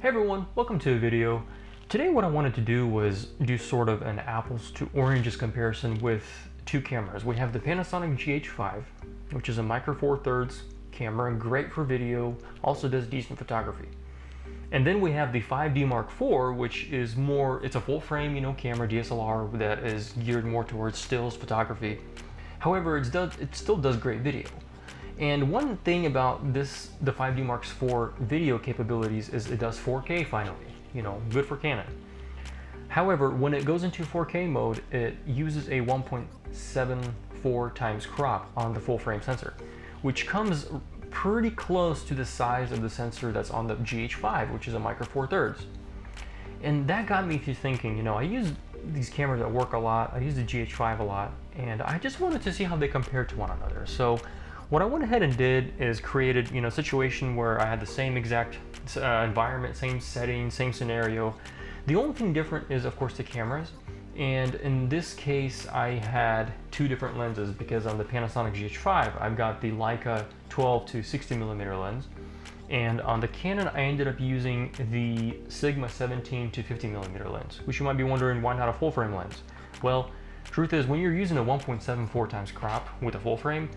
Hey everyone, welcome to a video. Today what I wanted to do was do sort of an apples to oranges comparison with two cameras. We have the Panasonic GH5, which is a micro four thirds camera, great for video, also does decent photography. And then we have the 5D Mark IV, which is more, it's a full frame, camera, DSLR that is geared more towards stills photography. However, it still does great video. And one thing about the 5D Mark IV video capabilities is it does 4K finally, good for Canon. However, when it goes into 4K mode, it uses a 1.74 times crop on the full frame sensor, which comes pretty close to the size of the sensor that's on the GH5, which is a micro four thirds. And that got me to thinking, I use these cameras at work a lot, I use the GH5 a lot, and I just wanted to see how they compare to one another. So what I went ahead and did is created, a situation where I had the same exact environment, same setting, same scenario. The only thing different is, of course, the cameras. And in this case, I had two different lenses because on the Panasonic GH5, I've got the Leica 12 to 60 millimeter lens. And on the Canon, I ended up using the Sigma 17 to 50 millimeter lens, which you might be wondering, why not a full frame lens? Well, truth is, when you're using a 1.74 times crop with a full frame,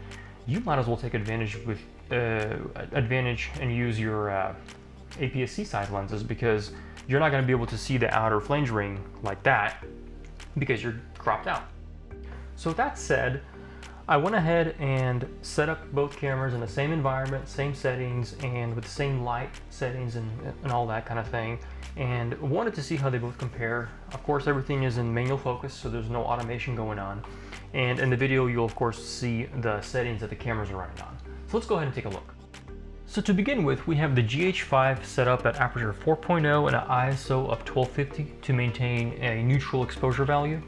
you might as well take advantage and use your APS-C size lenses, because you're not going to be able to see the outer flange ring like that because you're cropped out. So with that said, I went ahead and set up both cameras in the same environment, same settings, and with the same light settings and all that kind of thing, and wanted to see how they both compare. Of course, everything is in manual focus, so there's no automation going on. And in the video, you'll of course see the settings that the cameras are running on. So let's go ahead and take a look. So to begin with, we have the GH5 set up at aperture 4.0 and an ISO of 1250 to maintain a neutral exposure value.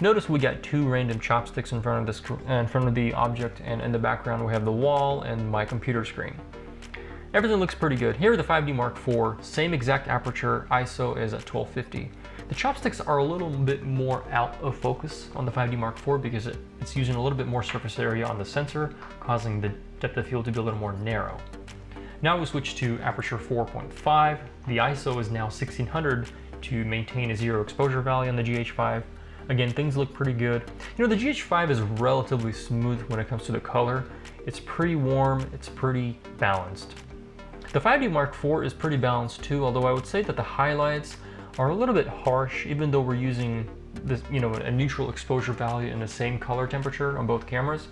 Notice we got two random chopsticks in front of the object, and in the background we have the wall and my computer screen. Everything looks pretty good. Here, the 5D Mark IV, same exact aperture, ISO is at 1250. The chopsticks are a little bit more out of focus on the 5D Mark IV because it's using a little bit more surface area on the sensor, causing the depth of field to be a little more narrow. Now we switch to aperture 4.5. The ISO is now 1600 to maintain a zero exposure value on the GH5. Again, things look pretty good. The GH5 is relatively smooth when it comes to the color. It's pretty warm, it's pretty balanced. The 5D Mark IV is pretty balanced too, although I would say that the highlights are a little bit harsh, even though we're using this, a neutral exposure value in the same color temperature on both cameras.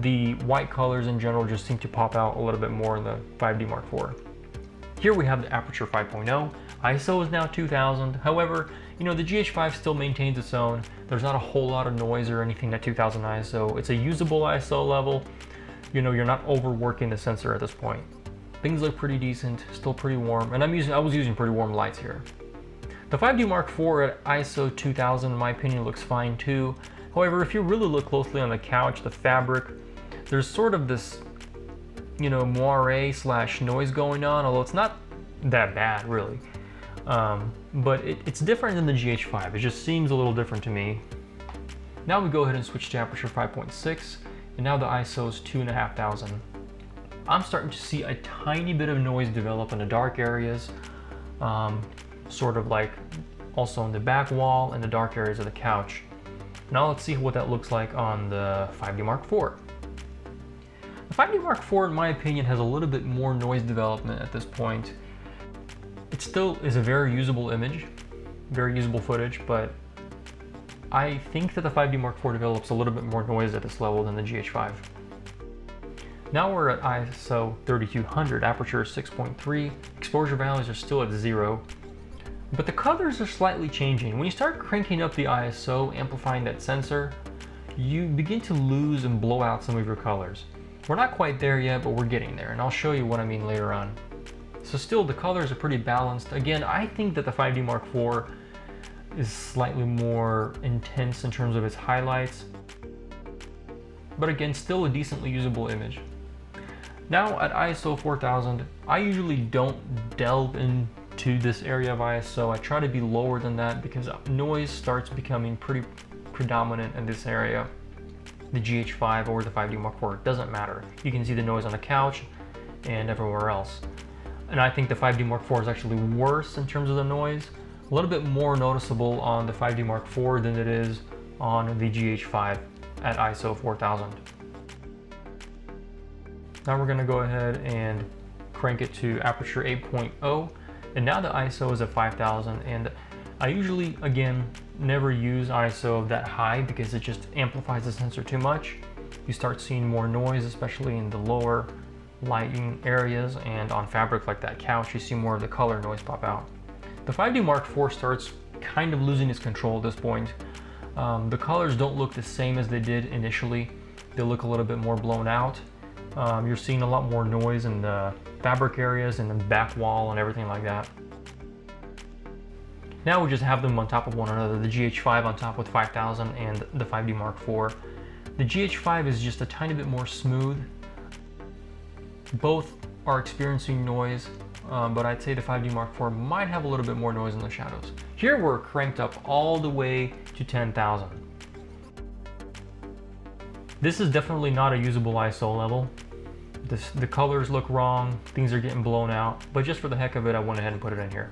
The white colors in general just seem to pop out a little bit more in the 5D Mark IV. Here we have the aperture 5.0. ISO is now 2000. However, the GH5 still maintains its own. There's not a whole lot of noise or anything at 2000 ISO. It's a usable ISO level. You're not overworking the sensor at this point. Things look pretty decent, still pretty warm, and I was using pretty warm lights here. The 5D Mark IV at ISO 2000, in my opinion, looks fine too. However, if you really look closely on the couch, the fabric, there's sort of this, moire / noise going on, although it's not that bad really. But it's different than the GH5. It just seems a little different to me. Now we go ahead and switch to aperture 5.6, and now the ISO is 2500. I'm starting to see a tiny bit of noise develop in the dark areas, sort of like also on the back wall and the dark areas of the couch. Now let's see what that looks like on the 5D Mark IV. The 5D Mark IV, in my opinion, has a little bit more noise development at this point. It still is a very usable image, very usable footage, but I think that the 5D Mark IV develops a little bit more noise at this level than the GH5. Now we're at ISO 3200, aperture 6.3, exposure values are still at 0, but the colors are slightly changing. When you start cranking up the ISO, amplifying that sensor, you begin to lose and blow out some of your colors. We're not quite there yet, but we're getting there, and I'll show you what I mean later on. So still, the colors are pretty balanced. Again, I think that the 5D Mark IV is slightly more intense in terms of its highlights, but again, still a decently usable image. Now at ISO 4000, I usually don't delve into this area of ISO. I try to be lower than that because noise starts becoming pretty predominant in this area. The GH5 or the 5D Mark IV, it doesn't matter. You can see the noise on the couch and everywhere else. And I think the 5D Mark IV is actually worse in terms of the noise. A little bit more noticeable on the 5D Mark IV than it is on the GH5 at ISO 4000. Now we're gonna go ahead and crank it to aperture 8.0, and now the ISO is at 5000, and I usually, again, never use ISO that high because it just amplifies the sensor too much. You start seeing more noise, especially in the lower lighting areas, and on fabric like that couch, you see more of the color noise pop out. The 5D Mark IV starts kind of losing its control at this point. The colors don't look the same as they did initially. They look a little bit more blown out. You're seeing a lot more noise in the fabric areas and the back wall and everything like that. Now we just have them on top of one another, the GH5 on top with 5000 and the 5D Mark IV. The GH5 is just a tiny bit more smooth. Both are experiencing noise, but I'd say the 5D Mark IV might have a little bit more noise in the shadows. Here we're cranked up all the way to 10,000. This is definitely not a usable ISO level. The colors look wrong, things are getting blown out, but just for the heck of it, I went ahead and put it in here.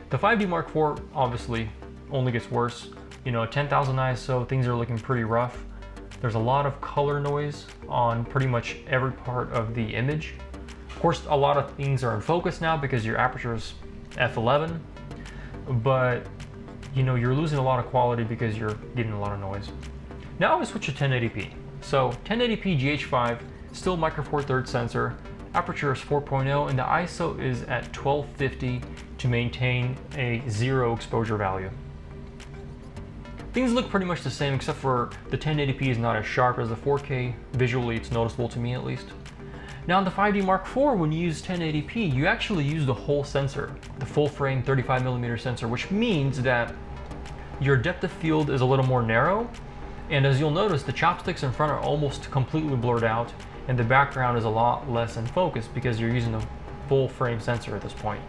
The 5D Mark IV obviously only gets worse. You know, at 10,000 ISO, things are looking pretty rough. There's a lot of color noise on pretty much every part of the image. Of course, a lot of things are in focus now because your aperture is f11, but you know, you're losing a lot of quality because you're getting a lot of noise. Now we switch to 1080p. So 1080p GH5, still micro four thirds sensor, aperture is 4.0, and the ISO is at 1250 to maintain a 0 exposure value. Things look pretty much the same except for the 1080p is not as sharp as the 4K. Visually, it's noticeable to me at least. Now on the 5D Mark IV, when you use 1080p, you actually use the whole sensor, the full frame 35mm sensor, which means that your depth of field is a little more narrow. And as you'll notice, the chopsticks in front are almost completely blurred out, and the background is a lot less in focus because you're using the full frame sensor at this point.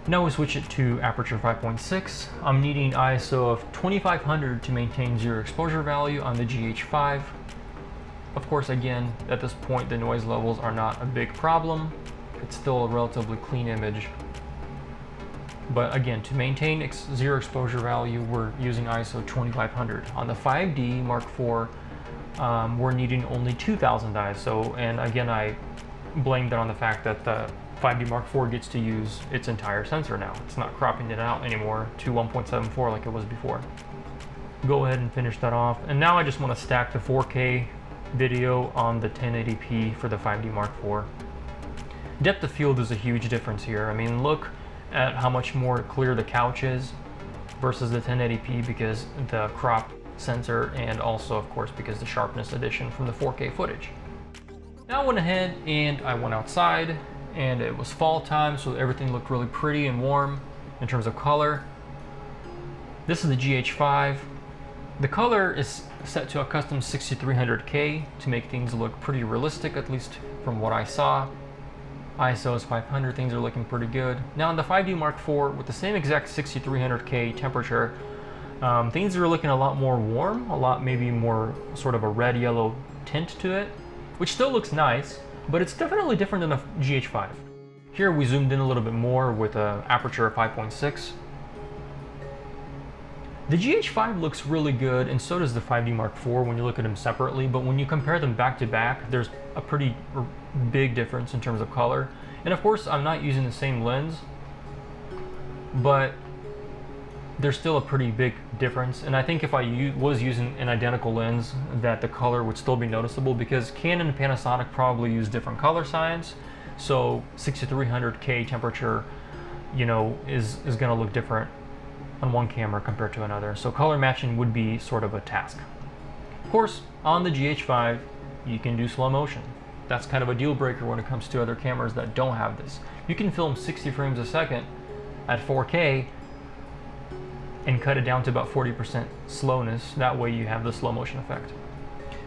Now we switch it to aperture 5.6. I'm needing ISO of 2500 to maintain 0 exposure value on the GH5. Of course, again, at this point, the noise levels are not a big problem. It's still a relatively clean image. But again, to maintain 0 exposure value, we're using ISO 2500. On the 5D Mark IV, we're needing only 2000 ISO, and again, I blame that on the fact that the 5D Mark IV gets to use its entire sensor now. It's not cropping it out anymore to 1.74 like it was before. Go ahead and finish that off. And now I just want to stack the 4K video on the 1080p for the 5D Mark IV. Depth of field is a huge difference here. I mean, look at how much more clear the couch is versus the 1080p because the crop sensor, and also of course because the sharpness addition from the 4K footage. Now I went ahead and I went outside, and it was fall time, so everything looked really pretty and warm in terms of color. This is the GH5. The color is set to a custom 6300K to make things look pretty realistic, at least from what I saw. ISO is 500, things are looking pretty good. Now on the 5D Mark IV, with the same exact 6300K temperature, things are looking a lot more warm, a lot maybe more sort of a red-yellow tint to it, which still looks nice, but it's definitely different than the GH5. Here we zoomed in a little bit more with an aperture of 5.6. The GH5 looks really good, and so does the 5D Mark IV when you look at them separately, but when you compare them back to back, there's a pretty big difference in terms of color. And of course, I'm not using the same lens, but there's still a pretty big difference. And I think if I was using an identical lens, that the color would still be noticeable because Canon and Panasonic probably use different color science. So 6300K temperature, you know, is gonna look different on one camera compared to another. So color matching would be sort of a task. Of course, on the GH5, you can do slow motion. That's kind of a deal breaker when it comes to other cameras that don't have this. You can film 60 frames a second at 4K and cut it down to about 40% slowness. That way you have the slow motion effect.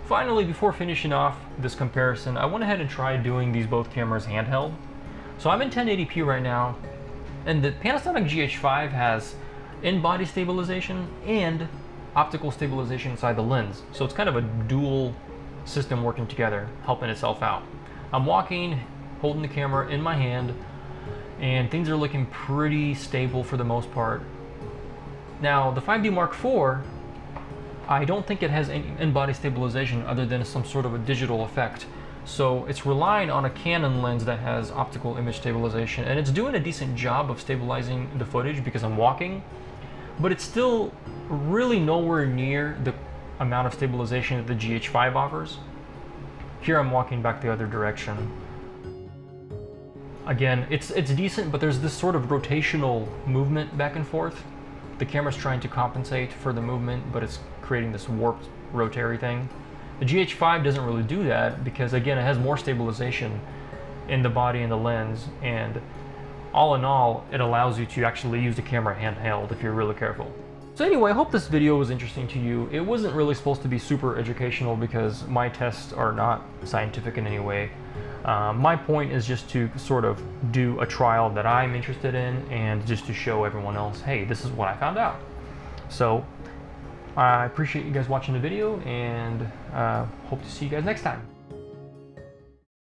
Finally, before finishing off this comparison, I went ahead and tried doing these both cameras handheld. So I'm in 1080p right now, and the Panasonic GH5 has in-body stabilization and optical stabilization inside the lens. So it's kind of a dual system working together, helping itself out. I'm walking, holding the camera in my hand, and things are looking pretty stable for the most part. Now, the 5D Mark IV, I don't think it has any in-body stabilization other than some sort of a digital effect. So it's relying on a Canon lens that has optical image stabilization, and it's doing a decent job of stabilizing the footage because I'm walking, but it's still really nowhere near the amount of stabilization that the GH5 offers. Here I'm walking back the other direction. Again, it's decent, but there's this sort of rotational movement back and forth. The camera's trying to compensate for the movement, but it's creating this warped rotary thing. The GH5 doesn't really do that because, again, it has more stabilization in the body and the lens, and all in all, it allows you to actually use the camera handheld if you're really careful. So anyway, I hope this video was interesting to you. It wasn't really supposed to be super educational because my tests are not scientific in any way. My point is just to sort of do a trial that I'm interested in and just to show everyone else, hey, this is what I found out. So I appreciate you guys watching the video, and hope to see you guys next time.